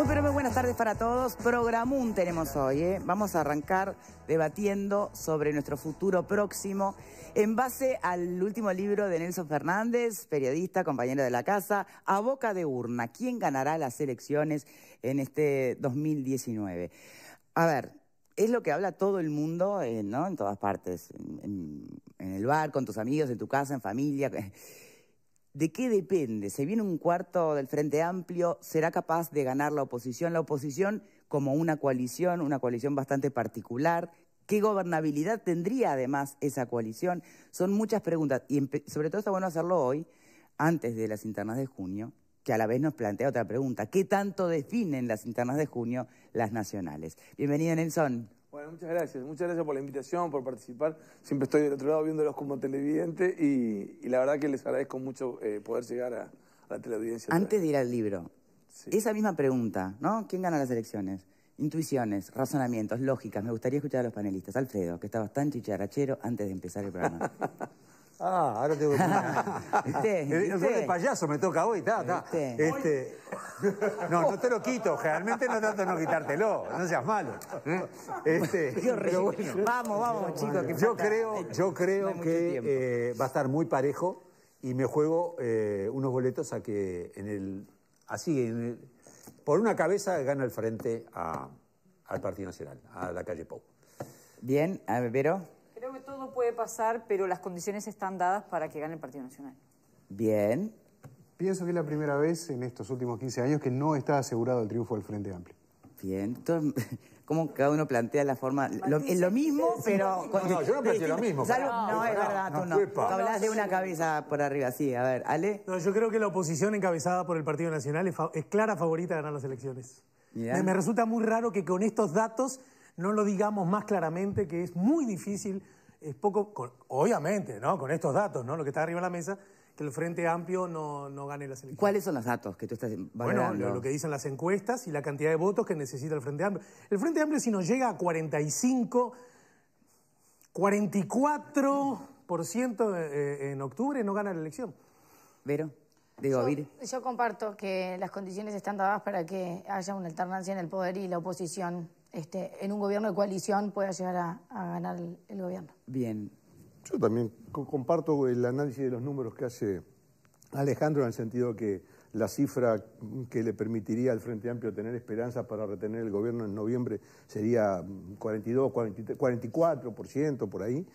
Pero muy buenas tardes para todos. Programón tenemos hoy, ¿eh? Vamos a arrancar debatiendo sobre nuestro futuro próximo en base al último libro de Nelson Fernández, periodista, compañero de la casa, A Boca de Urna. ¿Quién ganará las elecciones en este 2019? A ver, es lo que habla todo el mundo, ¿no? En todas partes. En el bar, con tus amigos, en tu casa, en familia. ¿De qué depende? ¿Se viene un cuarto del Frente Amplio? ¿Será capaz de ganar la oposición? La oposición como una coalición bastante particular. ¿Qué gobernabilidad tendría además esa coalición? Son muchas preguntas y sobre todo está bueno hacerlo hoy, antes de las internas de junio, que a la vez nos plantea otra pregunta. ¿Qué tanto definen las internas de junio las nacionales? Bienvenido, Nelson. Bueno, muchas gracias por la invitación, por participar. Siempre estoy del otro lado viéndolos como televidente y la verdad que les agradezco mucho poder llegar a la teleaudiencia. Antes de ir al libro, sí. Esa misma pregunta, ¿no? ¿Quién gana las elecciones? Intuiciones, razonamientos, lógicas. Me gustaría escuchar a los panelistas. Alfredo, que estabas tan chicharachero antes de empezar el programa. Ahora tengo que... ¿Viste? El de payaso me toca hoy, está. No te lo quito, generalmente no trato de no quitártelo, no seas malo. Pero bueno. Vamos, chicos. Que yo creo que va a estar muy parejo y me juego unos boletos a que por una cabeza gana el frente al Partido Nacional, a la calle Pou. Bien, a ver, Vero. Creo que todo puede pasar, pero las condiciones están dadas para que gane el Partido Nacional. Bien. Pienso que es la primera vez en estos últimos 15 años que no está asegurado el triunfo del Frente Amplio. Bien. Como cada uno plantea la forma... Es lo mismo, pero... No, yo no planteo lo mismo. No, es verdad, tú no. Tú hablas de una cabeza por arriba, sí. A ver, Ale. No, yo creo que la oposición encabezada por el Partido Nacional es clara favorita de ganar las elecciones. Me resulta muy raro que con estos datos no lo digamos más claramente, que es muy difícil, es poco, obviamente, ¿no? Con estos datos, ¿no? Lo que está arriba de la mesa, que el Frente Amplio no gane las elecciones. ¿Cuáles son los datos que tú estás valorando? Bueno, lo que dicen las encuestas y la cantidad de votos que necesita el Frente Amplio. El Frente Amplio, si nos llega a 44% en octubre, no gana la elección. ¿Vero? Yo comparto que las condiciones están dadas para que haya una alternancia en el poder y la oposición en un gobierno de coalición pueda llegar a ganar el gobierno. Bien. Yo también comparto el análisis de los números que hace Alejandro, en el sentido que la cifra que le permitiría al Frente Amplio tener esperanza para retener el gobierno en noviembre sería 42, 44%, por ahí,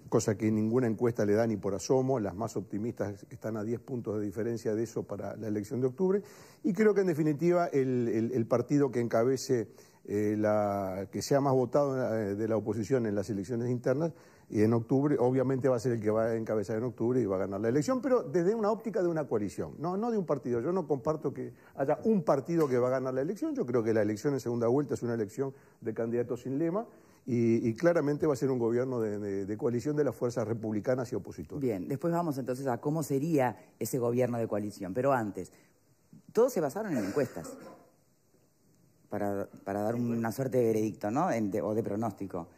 cosa que ninguna encuesta le da ni por asomo. Las más optimistas están a 10 puntos de diferencia de eso para la elección de octubre. Y creo que en definitiva el partido que encabece, que sea más votado de la oposición en las elecciones internas, y en octubre, obviamente va a ser el que va a encabezar en octubre y va a ganar la elección, pero desde una óptica de una coalición, no de un partido. Yo no comparto que haya un partido que va a ganar la elección. Yo creo que la elección en segunda vuelta es una elección de candidatos sin lema y claramente va a ser un gobierno de coalición de las fuerzas republicanas y opositoras. Bien, después vamos entonces a cómo sería ese gobierno de coalición, pero antes, todos se basaron en encuestas para dar una suerte de veredicto, ¿no? O de pronóstico.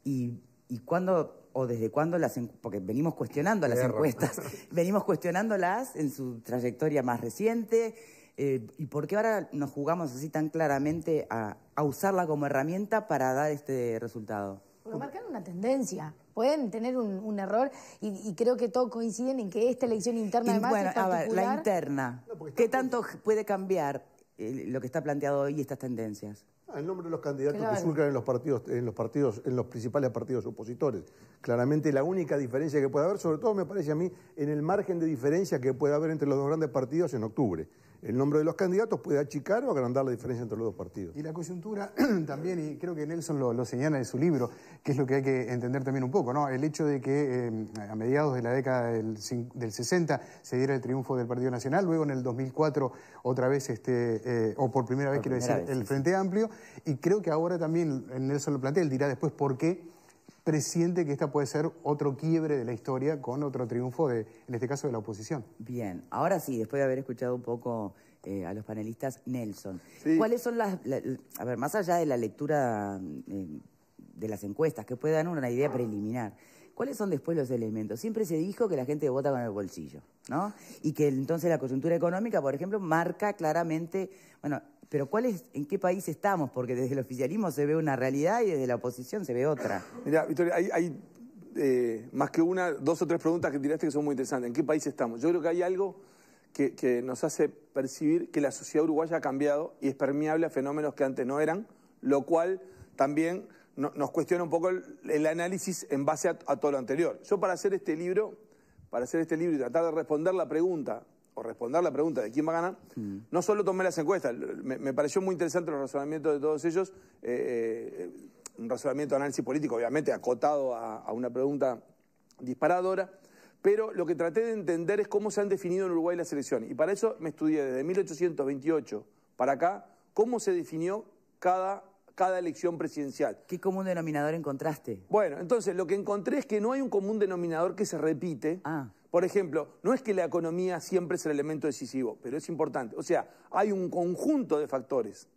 ¿Y cuándo, o desde cuándo porque venimos cuestionando las encuestas, venimos cuestionándolas en su trayectoria más reciente, ¿y por qué ahora nos jugamos así tan claramente a usarla como herramienta para dar este resultado? Porque marcan una tendencia. Pueden tener un error y creo que todos coinciden en que esta elección interna además es particular. A ver, la interna, ¿qué tanto puede cambiar lo que está planteado hoy y estas tendencias? El nombre de los candidatos que surcan en los principales partidos opositores. Claramente la única diferencia que puede haber, sobre todo me parece a mí, en el margen de diferencia que puede haber entre los dos grandes partidos en octubre. El nombre de los candidatos puede achicar o agrandar la diferencia entre los dos partidos. Y la coyuntura también, y creo que Nelson lo señala en su libro, que es lo que hay que entender también un poco, ¿no? El hecho de que a mediados de la década del 60 se diera el triunfo del Partido Nacional, luego en el 2004 otra vez, o por primera vez, quiero decir, el Frente Amplio, y creo que ahora también Nelson lo plantea, él dirá después por qué presiente que esta puede ser otro quiebre de la historia con otro triunfo, en este caso, de la oposición. Bien, ahora sí, después de haber escuchado un poco a los panelistas, Nelson, sí. ¿Cuáles son a ver, más allá de la lectura de las encuestas, que puede dar una idea preliminar, ¿cuáles son después los elementos? Siempre se dijo que la gente vota con el bolsillo, ¿no? Y que entonces la coyuntura económica, por ejemplo, marca claramente, bueno, pero ¿en qué país estamos? Porque desde el oficialismo se ve una realidad y desde la oposición se ve otra. Mira, Victoria, hay más que dos o tres preguntas que tiraste que son muy interesantes. ¿En qué país estamos? Yo creo que hay algo que nos hace percibir que la sociedad uruguaya ha cambiado y es permeable a fenómenos que antes no eran, lo cual también nos cuestiona un poco el análisis en base a todo lo anterior. Yo para hacer este libro y tratar de responder la pregunta de quién va a ganar, no solo tomé las encuestas, me pareció muy interesante los razonamientos de todos ellos, un razonamiento de análisis político, obviamente acotado a una pregunta disparadora, pero lo que traté de entender es cómo se han definido en Uruguay las elecciones. Y para eso me estudié desde 1828 para acá, cómo se definió cada elección presidencial. ¿Qué común denominador encontraste? Bueno, entonces lo que encontré es que no hay un común denominador que se repite. Por ejemplo, no es que la economía siempre es el elemento decisivo, pero es importante. O sea, hay un conjunto de factores.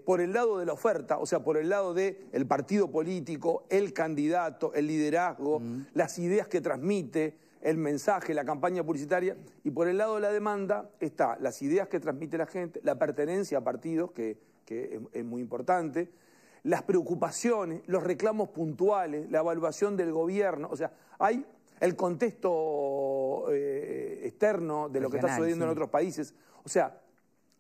Por el lado de la oferta, o sea, por el lado del partido político, el candidato, el liderazgo, las ideas que transmite, el mensaje, la campaña publicitaria, y por el lado de la demanda está las ideas que transmite la gente, la pertenencia a partidos, que es muy importante, las preocupaciones, los reclamos puntuales, la evaluación del gobierno, o sea, hay el contexto externo de lo que está sucediendo en otros países, o sea,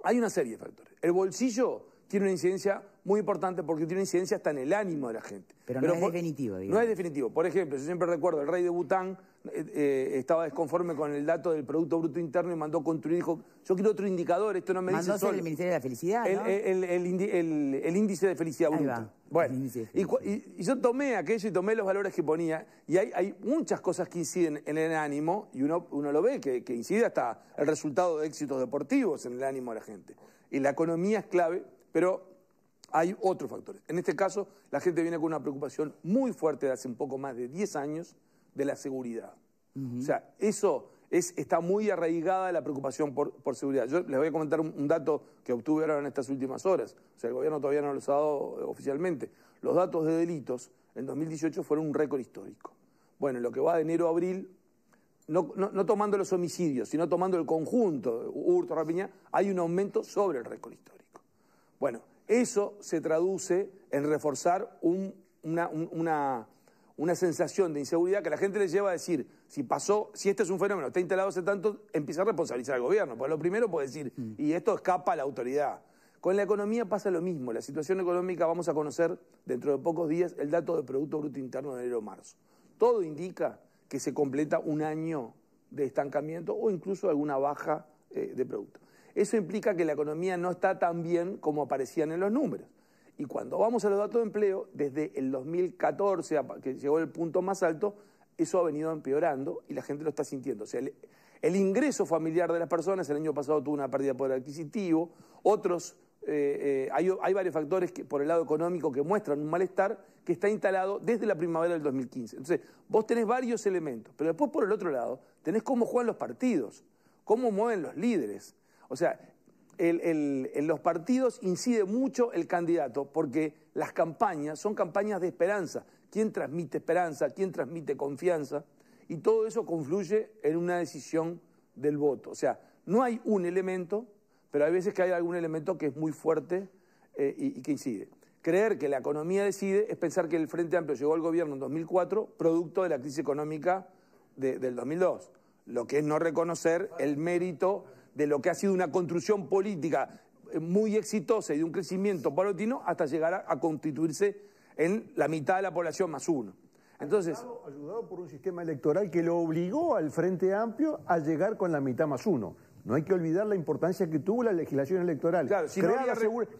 hay una serie de factores. El bolsillo tiene una incidencia muy importante porque tiene una incidencia hasta en el ánimo de la gente. Pero no es definitivo, digamos. No es definitivo. Por ejemplo, yo siempre recuerdo, el rey de Bután estaba desconforme con el dato del Producto Bruto Interno y mandó construir, dijo, yo quiero otro indicador, esto no me dice solo. El Ministerio de la Felicidad, ¿no? El índice de felicidad bruta. Bueno, y yo tomé aquello y tomé los valores que ponía, y hay muchas cosas que inciden en el ánimo, y uno lo ve, que incide hasta el resultado de éxitos deportivos en el ánimo de la gente. Y la economía es clave, pero hay otros factores. En este caso, la gente viene con una preocupación muy fuerte de hace un poco más de 10 años de la seguridad. O sea, eso está muy arraigada la preocupación por seguridad. Yo les voy a comentar un dato que obtuve ahora en estas últimas horas. O sea, el gobierno todavía no los ha dado oficialmente. Los datos de delitos en 2018 fueron un récord histórico. Bueno, en lo que va de enero a abril, no tomando los homicidios, sino tomando el conjunto, hurto, rapiña, hay un aumento sobre el récord histórico. Bueno, eso se traduce en reforzar una sensación de inseguridad que la gente le lleva a decir, si este es un fenómeno, está instalado hace tanto, empieza a responsabilizar al gobierno. Pues lo primero puede decir, y esto escapa a la autoridad. Con la economía pasa lo mismo. La situación económica, vamos a conocer dentro de pocos días el dato de Producto Bruto Interno de enero-marzo. Todo indica que se completa un año de estancamiento o incluso alguna baja de producto. Eso implica que la economía no está tan bien como aparecían en los números. Y cuando vamos a los datos de empleo, desde el 2014, que llegó el punto más alto, eso ha venido empeorando y la gente lo está sintiendo. O sea, el ingreso familiar de las personas, el año pasado tuvo una pérdida de poder adquisitivo, hay varios factores por el lado económico que muestran un malestar que está instalado desde la primavera del 2015. Entonces, vos tenés varios elementos, pero después por el otro lado tenés cómo juegan los partidos, cómo mueven los líderes. O sea, en los partidos incide mucho el candidato porque las campañas son campañas de esperanza. ¿Quién transmite esperanza? ¿Quién transmite confianza? Y todo eso confluye en una decisión del voto. O sea, no hay un elemento, pero hay veces que hay algún elemento que es muy fuerte y que incide. Creer que la economía decide es pensar que el Frente Amplio llegó al gobierno en 2004 producto de la crisis económica del 2002. Lo que es no reconocer el mérito de lo que ha sido una construcción política muy exitosa y de un crecimiento paulatino hasta llegar a constituirse en la mitad de la población más uno. Entonces, ayudado por un sistema electoral que lo obligó al Frente Amplio a llegar con la mitad más uno. No hay que olvidar la importancia que tuvo la legislación electoral. Claro, si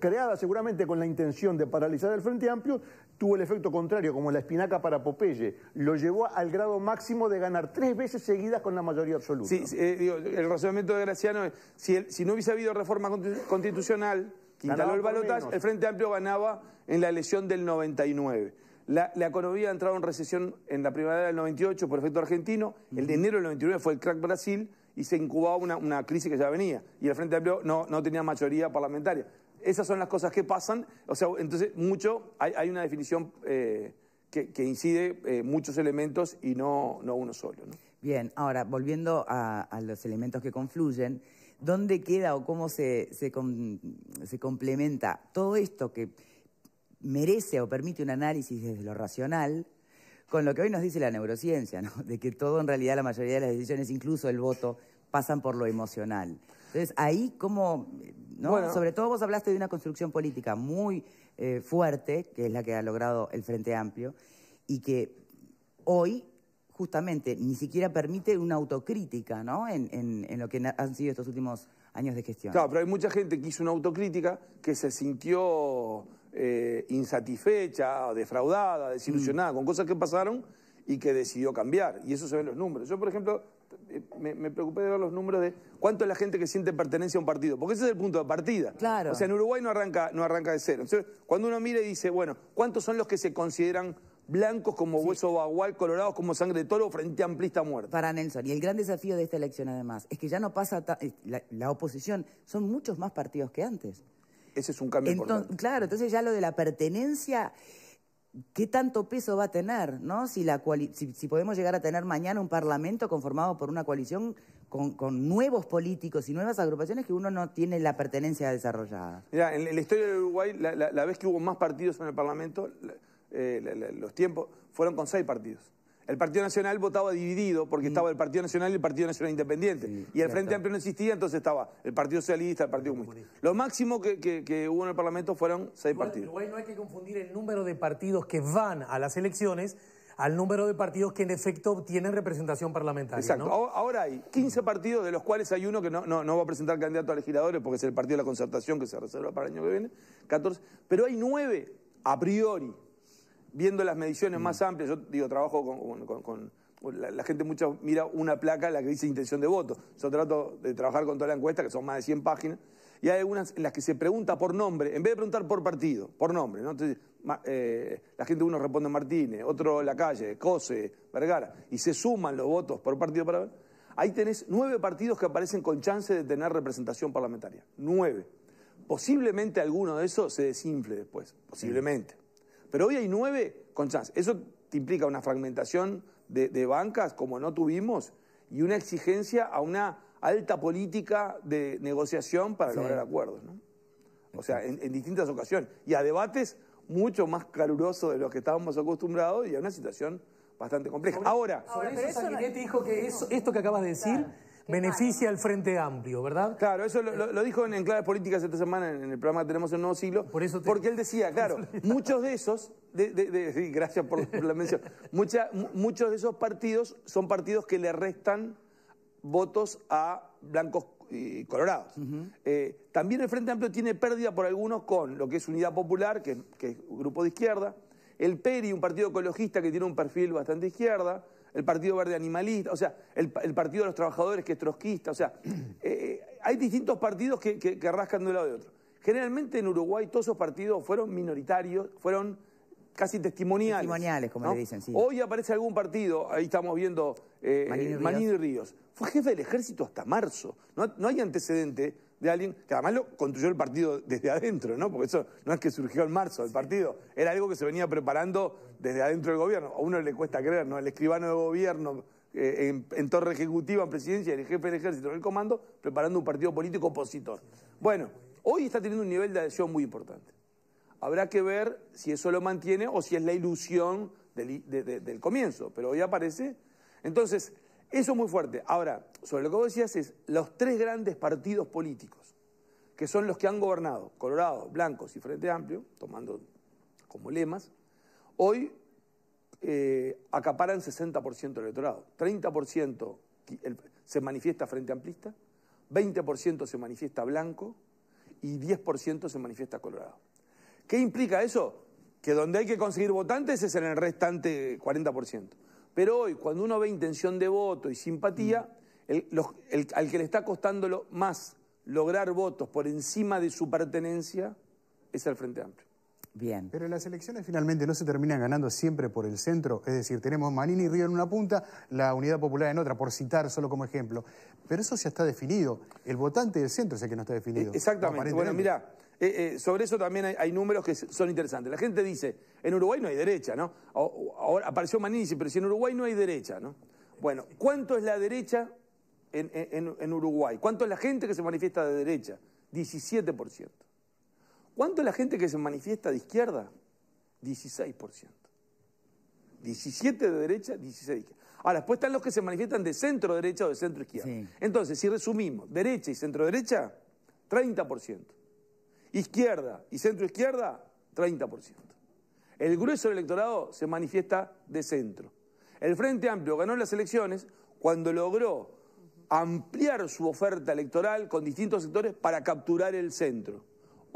creada seguramente con la intención de paralizar el Frente Amplio, tuvo el efecto contrario, como la espinaca para Popeye. Lo llevó al grado máximo de ganar 3 veces seguidas con la mayoría absoluta. Sí, el razonamiento de Graciano es, si no hubiese habido reforma constitucional que instaló el balotaje, el Frente Amplio ganaba en la elección del 99. La economía ha entrado en recesión en la primavera del 98 por efecto argentino. El de enero del 99 fue el crack Brasil y se incubaba una crisis que ya venía. Y el Frente Amplio no tenía mayoría parlamentaria. Esas son las cosas que pasan. O sea, entonces hay una definición que incide muchos elementos y no uno solo, ¿no? Bien, ahora, volviendo a los elementos que confluyen, ¿dónde queda o cómo se complementa todo esto que merece o permite un análisis desde lo racional con lo que hoy nos dice la neurociencia, ¿no? De que todo, en realidad, la mayoría de las decisiones, incluso el voto, pasan por lo emocional? Entonces, ahí cómo, ¿no? Bueno, sobre todo vos hablaste de una construcción política muy fuerte, que es la que ha logrado el Frente Amplio, y que hoy justamente ni siquiera permite una autocrítica, ¿no? En lo que han sido estos últimos años de gestión. Claro, pero hay mucha gente que hizo una autocrítica que se sintió insatisfecha, defraudada, desilusionada con cosas que pasaron y que decidió cambiar. Y eso se ve en los números. Yo, por ejemplo, me preocupé de ver los números de cuánto es la gente que siente pertenencia a un partido, porque ese es el punto de partida. Claro. O sea, en Uruguay no arranca de cero. Entonces, cuando uno mira y dice, bueno, ¿cuántos son los que se consideran blancos como hueso bagual, colorados como sangre de toro, frente amplista muerta? Para Nelson, y el gran desafío de esta elección además, es que ya no pasa, la oposición, son muchos más partidos que antes. Ese es un cambio importante. Claro, entonces ya lo de la pertenencia, ¿qué tanto peso va a tener, ¿no? Si podemos llegar a tener mañana un parlamento conformado por una coalición con nuevos políticos y nuevas agrupaciones que uno no tiene la pertenencia desarrollada. Mirá, en la historia de Uruguay, la vez que hubo más partidos en el parlamento, los tiempos fueron con 6 partidos. El Partido Nacional votaba dividido porque estaba el Partido Nacional y el Partido Nacional Independiente. Sí, y el Frente Amplio no existía, entonces estaba el Partido Socialista, el Partido Comunista. Lo máximo que hubo en el Parlamento fueron 6 partidos. En Uruguay no hay que confundir el número de partidos que van a las elecciones al número de partidos que en efecto tienen representación parlamentaria. Exacto. ¿No? Ahora hay 15 partidos, de los cuales hay uno que no va a presentar candidato a legisladores porque es el Partido de la Concertación que se reserva para el año que viene, 14. Pero hay 9 a priori. Viendo las mediciones más amplias, yo digo, trabajo con la gente mucho mira una placa en la que dice intención de voto. Yo trato de trabajar con toda la encuesta, que son más de 100 páginas, y hay algunas en las que se pregunta por nombre, en vez de preguntar por partido, por nombre, ¿no? Entonces, la gente, uno responde Martínez, otro Lacalle, Cose, Vergara, y se suman los votos por partido para ver. Ahí tenés 9 partidos que aparecen con chance de tener representación parlamentaria. 9. Posiblemente alguno de esos se desinfle después, posiblemente. Pero hoy hay 9 con chance. Eso te implica una fragmentación de bancas como no tuvimos y una exigencia a una alta política de negociación para lograr acuerdos, ¿no? O sea, en distintas ocasiones. Y a debates mucho más calurosos de los que estábamos acostumbrados y a una situación bastante compleja. Ahora eso Sanguinetti dijo que esto que acabas de decir beneficia al Frente Amplio, ¿verdad? Claro, eso lo dijo en Claves Políticas esta semana en el programa que tenemos en Nuevo Siglo. Porque él decía, claro, muchos de esos, gracias por la mención, muchos de esos partidos son partidos que le restan votos a blancos y colorados. También el Frente Amplio tiene pérdida por algunos con lo que es Unidad Popular, que es un grupo de izquierda, el PERI, un partido ecologista que tiene un perfil bastante izquierda, el Partido Verde Animalista, o sea, el Partido de los Trabajadores que es trotskista, o sea, hay distintos partidos que rascan de un lado y de otro. Generalmente en Uruguay todos esos partidos fueron minoritarios, fueron casi testimoniales. Testimoniales, como, ¿no?, le dicen, sí. Hoy aparece algún partido, ahí estamos viendo Manini Ríos. Fue jefe del ejército hasta marzo. No hay antecedente de alguien que además lo construyó el partido desde adentro, ¿no? Porque eso no es que surgió en marzo el partido, era algo que se venía preparando desde adentro del gobierno. A uno le cuesta creer, ¿no? El escribano de gobierno en torre ejecutiva, en presidencia, y el jefe del ejército en el comando, preparando un partido político opositor. Bueno, hoy está teniendo un nivel de adhesión muy importante. Habrá que ver si eso lo mantiene o si es la ilusión del comienzo, pero hoy aparece. Entonces, eso es muy fuerte. Ahora, sobre lo que vos decías es los 3 grandes partidos políticos, que son los que han gobernado, Colorado, Blancos y Frente Amplio, tomando como lemas, hoy acaparan 60% del electorado. 30% se manifiesta Frente Amplista, 20% se manifiesta Blanco y 10% se manifiesta Colorado. ¿Qué implica eso? Que donde hay que conseguir votantes es en el restante 40%. Pero hoy, cuando uno ve intención de voto y simpatía, al que le está costándolo más lograr votos por encima de su pertenencia es el Frente Amplio. Bien. Pero las elecciones finalmente no se terminan ganando siempre por el centro. Es decir, tenemos Manini y Río en una punta, la Unidad Popular en otra, por citar solo como ejemplo. Pero eso ya está definido. El votante del centro es el que no está definido. Exactamente. Bueno, mira, sobre eso también hay números que son interesantes. La gente dice, en Uruguay no hay derecha, ¿no? Ahora apareció Manini y dice, pero si en Uruguay no hay derecha, ¿no? Bueno, ¿cuánto es la derecha en Uruguay? ¿Cuánto es la gente que se manifiesta de derecha? 17%. ¿Cuánto es la gente que se manifiesta de izquierda? 16%. 17 de derecha, 16 de izquierda. Ahora, después están los que se manifiestan de centro derecha o de centro izquierda. Sí. Entonces, si resumimos, derecha y centro derecha, 30%. Izquierda y centro izquierda, 30%. El grueso del electorado se manifiesta de centro. El Frente Amplio ganó las elecciones cuando logró ampliar su oferta electoral con distintos sectores para capturar el centro.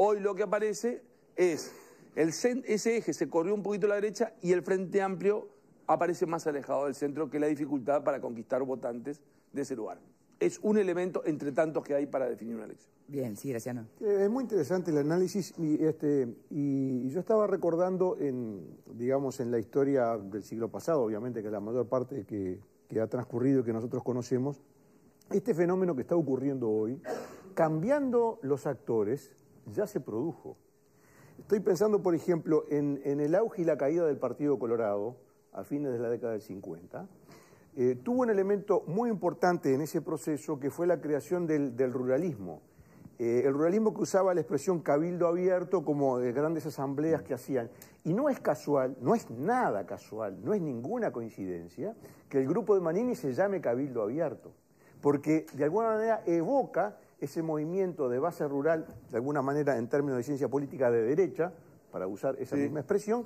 Hoy lo que aparece es, ese eje se corrió un poquito a la derecha y el Frente Amplio aparece más alejado del centro, que la dificultad para conquistar votantes de ese lugar. Es un elemento entre tantos que hay para definir una elección. Bien, sí, Graciano. Es muy interesante el análisis y yo estaba recordando digamos, en la historia del siglo pasado, obviamente, que es la mayor parte que ha transcurrido y que nosotros conocemos, este fenómeno que está ocurriendo hoy, cambiando los actores, ya se produjo. Estoy pensando, por ejemplo, en el auge y la caída del Partido Colorado a fines de la década del 50. Tuvo un elemento muy importante en ese proceso que fue la creación del ruralismo. El ruralismo que usaba la expresión cabildo abierto como de grandes asambleas que hacían. Y no es casual, no es nada casual, no es ninguna coincidencia que el grupo de Manini se llame cabildo abierto. Porque de alguna manera evoca ese movimiento de base rural, de alguna manera en términos de ciencia política de derecha, para usar esa misma expresión,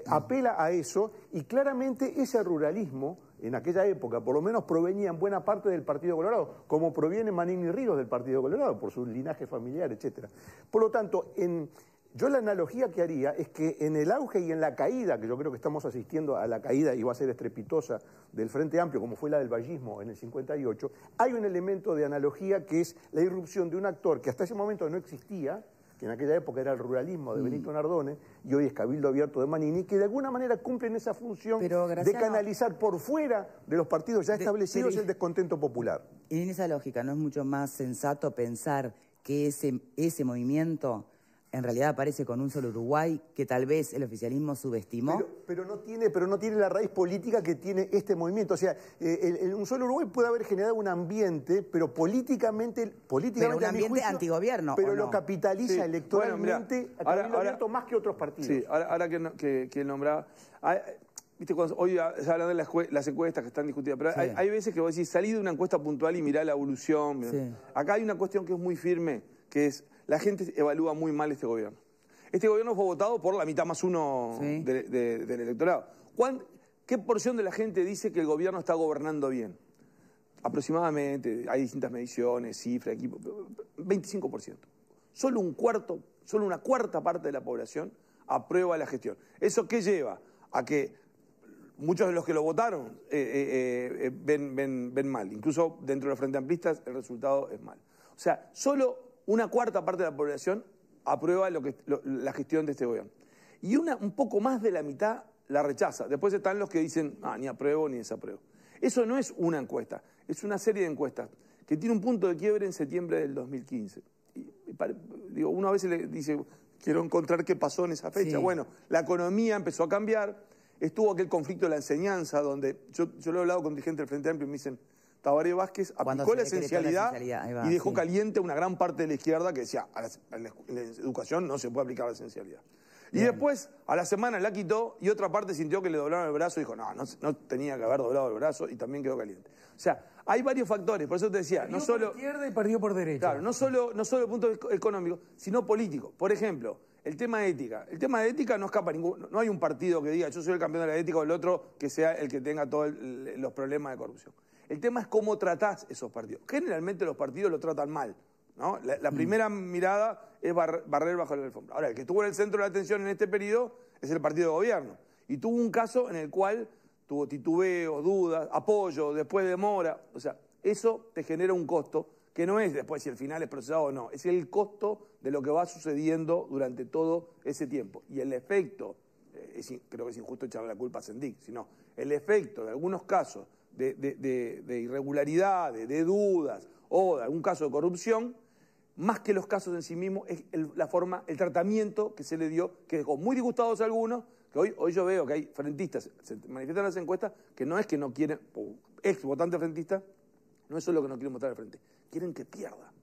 apela a eso y claramente ese ruralismo en aquella época por lo menos provenía en buena parte del Partido Colorado, como proviene Manini Ríos del Partido Colorado, por su linaje familiar, etc. Por lo tanto, yo la analogía que haría es que en el auge y en la caída, que yo creo que estamos asistiendo a la caída y va a ser estrepitosa del Frente Amplio, como fue la del vallismo en el 58, hay un elemento de analogía que es la irrupción de un actor que hasta ese momento no existía, que en aquella época era el ruralismo de Benito Nardone, y hoy es Cabildo Abierto de Manini, que de alguna manera cumplen esa función de canalizar por fuera de los partidos ya establecidos el descontento popular. Y en esa lógica, ¿no es mucho más sensato pensar que ese movimiento en realidad aparece con un solo Uruguay, que tal vez el oficialismo subestimó? Pero no tiene la raíz política que tiene este movimiento. O sea, un solo Uruguay puede haber generado un ambiente, pero políticamente pero un ambiente antigobierno. Pero lo capitaliza electoralmente abierto más que otros partidos. Sí, ahora que nombraba... Viste, hoy se habla de las encuestas que están discutidas, pero hay veces que vos decís, salí de una encuesta puntual y mirá la evolución. Sí. Acá hay una cuestión que es muy firme, que es... La gente evalúa muy mal este gobierno. Este gobierno fue votado por la mitad más uno del electorado. ¿Qué porción de la gente dice que el gobierno está gobernando bien? Aproximadamente, hay distintas mediciones, cifras, equipos, 25%. Solo una cuarta parte de la población aprueba la gestión. ¿Eso qué lleva? A que muchos de los que lo votaron ven mal. Incluso dentro de los Frente Amplistas el resultado es mal. O sea, solo una cuarta parte de la población aprueba la gestión de este gobierno. Y un poco más de la mitad la rechaza. Después están los que dicen, ni apruebo ni desapruebo. Eso no es una encuesta, es una serie de encuestas que tiene un punto de quiebre en septiembre del 2015. Uno a veces le dice, quiero encontrar qué pasó en esa fecha. Sí. Bueno, la economía empezó a cambiar, estuvo aquel conflicto de la enseñanza, donde yo lo he hablado con dirigentes del Frente Amplio y me dicen, Tabaré Vázquez aplicó la esencialidad y dejó caliente una gran parte de la izquierda que decía, a la educación no se puede aplicar la esencialidad. Y después, a la semana la quitó y otra parte sintió que le doblaron el brazo y dijo, no tenía que haber doblado el brazo y también quedó caliente. O sea, hay varios factores, por eso te decía, no solo... por izquierda y perdió por derecha. Claro, no solo el punto económico, sino político. Por ejemplo, el tema de ética. El tema de ética no escapa no hay un partido que diga, yo soy el campeón de la ética o el otro que sea el que tenga todos los problemas de corrupción. El tema es cómo tratás esos partidos. Generalmente los partidos lo tratan mal, ¿no? La primera mirada es barrer bajo la alfombra. Ahora, el que estuvo en el centro de la atención en este periodo es el partido de gobierno. Y tuvo un caso en el cual tuvo titubeos, dudas, apoyo, después demora. O sea, eso te genera un costo que no es después si el final es procesado o no, es el costo de lo que va sucediendo durante todo ese tiempo. Y el efecto, creo que es injusto echarle la culpa a Sendik, sino el efecto de algunos casos de irregularidades, de dudas o de algún caso de corrupción, más que los casos en sí mismos, es el tratamiento que se le dio, que dejó muy disgustados a algunos, que hoy yo veo que hay frentistas, se manifiestan en las encuestas, que no es que no quieren, ex votantes frentistas, no es solo que no quieren votar al frente, quieren que pierda.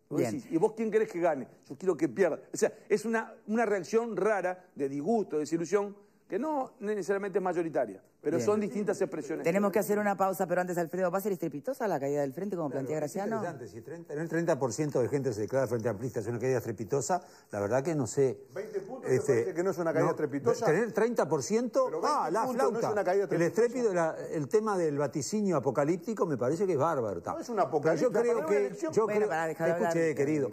Decís, ¿y vos quién querés que gane? Yo quiero que pierda. O sea, es una reacción rara de disgusto, de desilusión, que no necesariamente es mayoritaria, pero son distintas expresiones. Tenemos que hacer una pausa, pero antes, Alfredo, ¿va a ser estrepitosa la caída del frente, como plantea Graciano? Interesante, si el 30% de gente se declara frente amplista es una caída estrepitosa, la verdad que no sé. 20 puntos me parece que no es una caída estrepitosa. Tener 30%, la flauta. No es una caída estrepitosa. El estrépito, el tema del vaticinio apocalíptico me parece que es bárbaro. No es un apocalipsis. Yo creo que... Escuche, querido.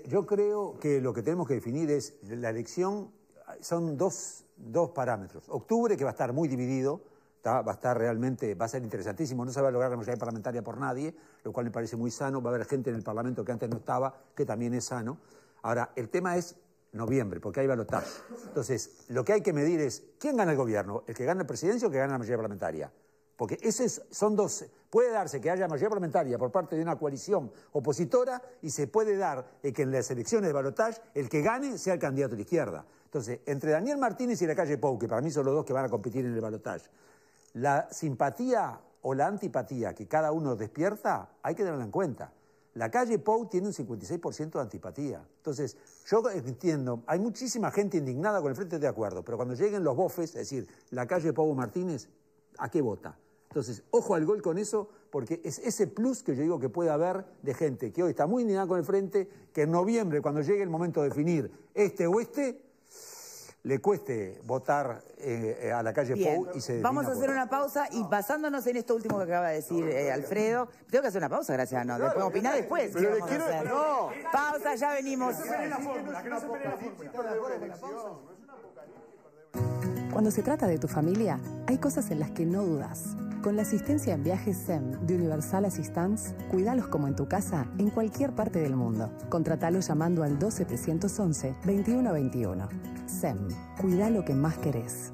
Yo creo que lo que tenemos que definir es la elección, son dos parámetros. Octubre, que va a estar muy dividido, va a ser interesantísimo, no se va a lograr la mayoría parlamentaria por nadie, lo cual me parece muy sano, va a haber gente en el Parlamento que antes no estaba, que también es sano. Ahora, el tema es noviembre, porque hay balotaje. Entonces, lo que hay que medir es, ¿quién gana el gobierno? ¿El que gana la presidencia o el que gana la mayoría parlamentaria? Porque son dos. Puede darse que haya mayoría parlamentaria por parte de una coalición opositora y se puede dar que en las elecciones de balotaje el que gane sea el candidato de la izquierda. Entonces, entre Daniel Martínez y Lacalle Pou, que para mí son los dos que van a competir en el balotaje, la simpatía o la antipatía que cada uno despierta hay que tenerla en cuenta. Lacalle Pou tiene un 56% de antipatía. Entonces, yo entiendo, hay muchísima gente indignada con el frente, de acuerdo, pero cuando lleguen los bofes, es decir, Lacalle Pou Martínez, ¿a qué vota? Entonces, ojo al gol con eso, porque es ese plus que yo digo que puede haber de gente que hoy está muy indignada con el frente, que en noviembre, cuando llegue el momento de definir este o este, le cueste votar a Lacalle Pou y se... Vamos a hacer una pausa y basándonos en esto último que acaba de decir Alfredo, tengo que hacer una pausa, gracias, no, después opinar después. Pero le quiero... No. Pausa, ya venimos. Cuando se trata de tu familia, hay cosas en las que no dudas. Con la asistencia en viajes SEM de Universal Assistance, cuidalos como en tu casa, en cualquier parte del mundo. Contratalo llamando al 2711-2121. SEM, cuida lo que más querés.